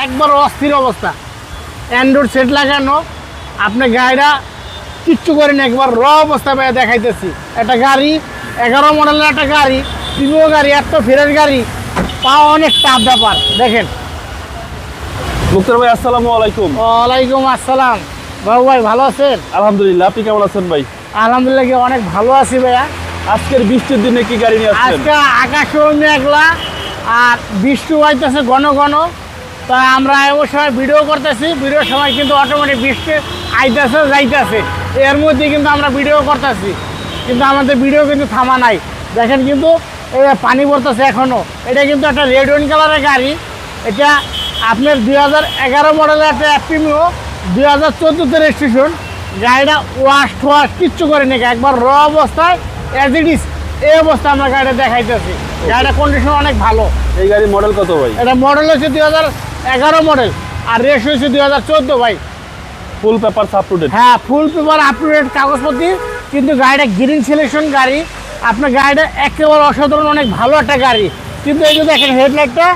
একবার অস্থির অবস্থা। অ্যান্ড্রয়েড সেট লাগানো, আপনি গাড়িটা কিচ্ছু করেন, একবার র অবস্থা পেয়ে দেখাইতেছি। একটা গাড়ি 11 মডেলের একটা গাড়ি, প্রিমিয় গাড়ি, এত ফেরের গাড়ি পাওয়া অনেক টাফ ব্যাপার। দেখেন মুক্তার ভাই, আসসালামু আলাইকুম। ওয়ালাইকুম আসসালাম। বাবু ভাই ভালো আছেন? আলহামদুলিল্লাহ, আপনি কেমন আছেন ভাই? আলহামদুলিল্লাহ অনেক ভালো আছি ভাইয়া। আজকের বৃষ্টির দিনে কি গাড়ি নিয়ে আসছেন? আজকে আকাশও মেঘলা আর বৃষ্টি হইতেছে ঘন ঘন। তা আমরা এমন সময় ভিডিও করতেছি, ভিডিওর সময় কিন্তু অটোমেটিক বৃষ্টি আইতেছে যাইতেছে, এর মধ্যে কিন্তু আমরা ভিডিও করতেছি, কিন্তু আমাদের ভিডিও কিন্তু থামা নাই। দেখেন কিন্তু এই পানি পড়তেছে এখনও। এটা কিন্তু একটা রেড ওয়াইন কালারের গাড়ি। এটা আপনার 2011 মডেলের একটা প্রিমিও, 2014-তে রেজিস্ট্রেশন। গাড়িটা ওয়াশ টোয়াশ কিচ্ছু করে নাকি, একবার র অবস্থায় অ্যাজ ইট ইজ এই অবস্থা আমরা গাড়িটা দেখাইতেছি। গাড়িটার কন্ডিশন অনেক ভালো। এই গাড়ির মডেল কত ভাই? এটা মডেল হচ্ছে 2011 মডেল আর রেস হয়েছে 2014 ভাই। Full paper up to date? হ্যাঁ, full paper up to date কাগজপত্র। কিন্তু গাড়িটা গ্রিন সিলেকশন গাড়ি। আপনার গাড়িটা একেবারে অসাধারণ, অনেক ভালো একটা গাড়ি। কিন্তু এই যে দেখেন হেডলাইটটা,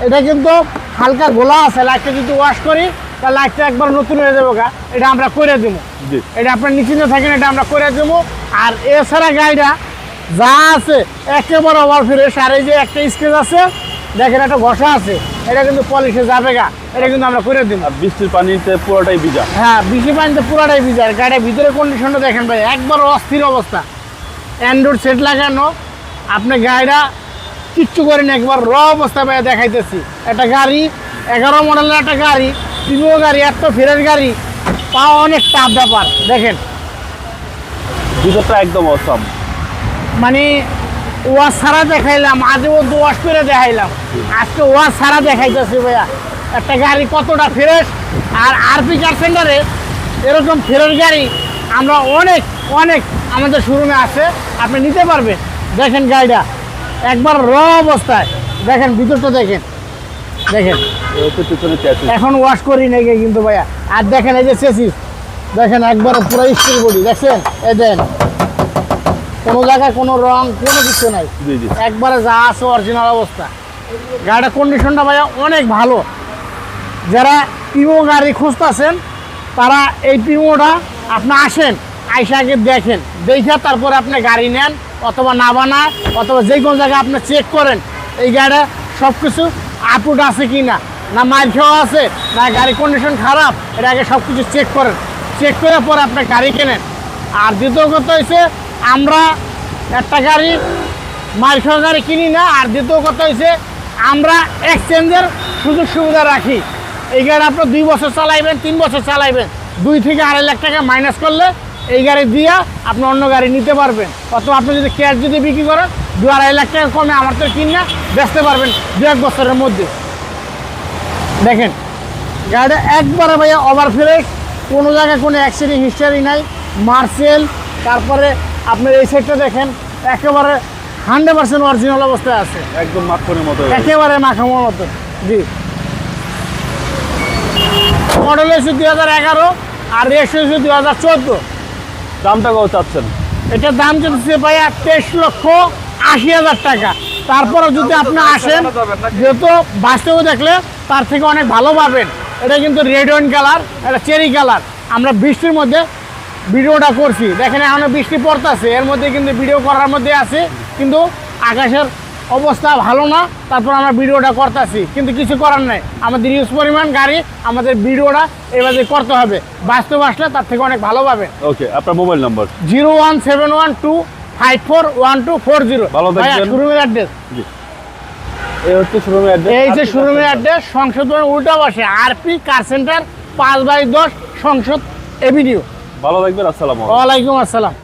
এটা কিন্তু হালকা গোলা আছে। লাইটটা যদি ওয়াশ করি তাহলে লাইটটা একবার নতুন হয়ে যাবে গা। এটা আমরা করে দেবো, এটা আপনার নিশ্চিন্ত থাকেন, এটা আমরা করে দেবো। আর এছাড়া গাড়িটা যা আছে একেবারে ওভার ফ্রেশ। আর এই যে একটা স্কেচ আছে দেখেন, একটা ঘষা আছে, এটা কিন্তু পলিশে যাবে গা, এটা কিন্তু আমরা করে দিব। আর বৃষ্টির পানিতে পুরোটাই ভিজা? হ্যাঁ, বৃষ্টির পানিতে পুরোটাই ভিজা। আর গাড়ির ভিতরে কন্ডিশনটা দেখেন ভাই, একবার অস্থির অবস্থা। অ্যান্ড্রয়েড সেট লাগানো, আপনি গাড়িটা কিচ্ছু করেন, একবার র অবস্থা ভাই দেখাইতেছি। একটা গাড়ি 11 মডেলের একটা গাড়ি, প্রিমিয় গাড়ি, এত ফেরের গাড়ি পাওয়া অনেক টাফ ব্যাপার। দেখেন ভিতরটা একদম অসাম, মানে ওয়াশ ছাড়া দেখাইলাম, আজও ওয়াশ করে দেখাইলাম, আজকে ওয়াশ ছাড়া দেখাইতেছি ভাইয়া। একটা গাড়ি কতটা ফ্রেশ। আর আরপি কার সেন্টারে এরকম ফেরের গাড়ি আমরা অনেক অনেক আমাদের শোরুমে আছে, আপনি নিতে পারবেন। দেখেন গাড়িটা একবার র অবস্থায়, দেখেন ভিতরটা দেখেন, দেখেন পিছনে চ্যাসিস এখন ওয়াশ করি নাকি কিন্তু ভাইয়া। আর দেখেন এই যে চেসিস, দেখেন একবার পুরো স্টিল বডি, দেখছেন? এই দেন কোনো জায়গায় কোনো রং কোনো কিছু নাই, জি জি, একবারে যা আছে অরিজিনাল অবস্থা। গাড়িটার কন্ডিশনটা ভাইয়া অনেক ভালো। যারা প্রিমো গাড়ি খুঁজতেছেন তারা এই প্রিমোটা আপনি আসেন, আইসা আগে দেখেন, দেখে তারপরে আপনি গাড়ি নেন, অথবা না বানায়, অথবা যে কোনো জায়গায় আপনি চেক করেন এই গাড়িটা সব কিছু আপডেট আছে কি না, না মার খাওয়া আছে, না গাড়ির কন্ডিশন খারাপ, এটা আগে সব কিছু চেক করেন। চেক করার পরে আপনি গাড়ি কেনেন। আর দ্বিতীয় কথা হচ্ছে, আমরা একটা গাড়ি মার খাওয়া গাড়ি কিনি না। আর দ্বিতীয় কথা হচ্ছে, আমরা এক্সচেঞ্জের সুযোগ সুবিধা রাখি। এই গাড়ি আপনার 2 বছর চালাইবেন, 3 বছর চালাইবেন, 2 থেকে 2.5 লাখ টাকা মাইনাস করলে এই গাড়ি দিয়ে আপনি অন্য গাড়ি নিতে পারবেন। অথবা আপনি যদি ক্যাশ যদি বিক্রি করেন 2-2.5 লাখ টাকা কমে আমার তো কিনে বেচতে পারবেন 2-1 বছরের মধ্যে। দেখেন গাড়িটা একবারে ভাইয়া ওভার ফ্রেশ, কোনো জায়গায় কোনো অ্যাক্সিডেন্ট হিস্টরি নাই, মার্সেল। তারপরে আপনার এই সাইডটা দেখেন একেবারে 100% অরিজিনাল অবস্থায় আছে, একদম মাখনের মতো, একেবারে মাখানোর মতো। জি, মডেল হয়েছে 2011 আর রেস হয়েছে 2014। দামটা কত চাচ্ছেন? এটার দাম চলছে ভাইয়া 23,80,000 টাকা। তারপরে যদি আপনি আসেন, যেহেতু বাস্তবে দেখলে তার থেকে অনেক ভালো পাবেন। এটা কিন্তু রেড ওয়াইন কালার, এটা চেরি কালার। আমরা বৃষ্টির মধ্যে ভিডিওটা করছি, দেখেন এখনো বৃষ্টি পড়তেছে, এর মধ্যে কিন্তু ভিডিও করার মধ্যে আছে, কিন্তু আকাশের অবস্থা ভালো না, তারপর আমরা ভিডিওটা করতেছি, কিন্তু কিছু করার নাই। আমাদের ইউজ পরিমাণ গাড়ি, আমাদের ভিডিওটা এভাবে করতে হবে। বাস্তব আসলে তার থেকে অনেক ভালো পাবে। ওকে, আপনার মোবাইল নাম্বার? 01712524240। ভালো থাকবেন। শোরুমের অ্যাড্রেস এই হচ্ছে শোরুমের অ্যাড্রেস। এই যে শোরুমের অ্যাড্রেস, সংসদ উল্টা পাশে আরপি কার সেন্টার, 5/10 সংসদ এভিনিউ। ভালো থাকবেন, আসসালামু আলাইকুম। ওয়ালাইকুম আসসালাম।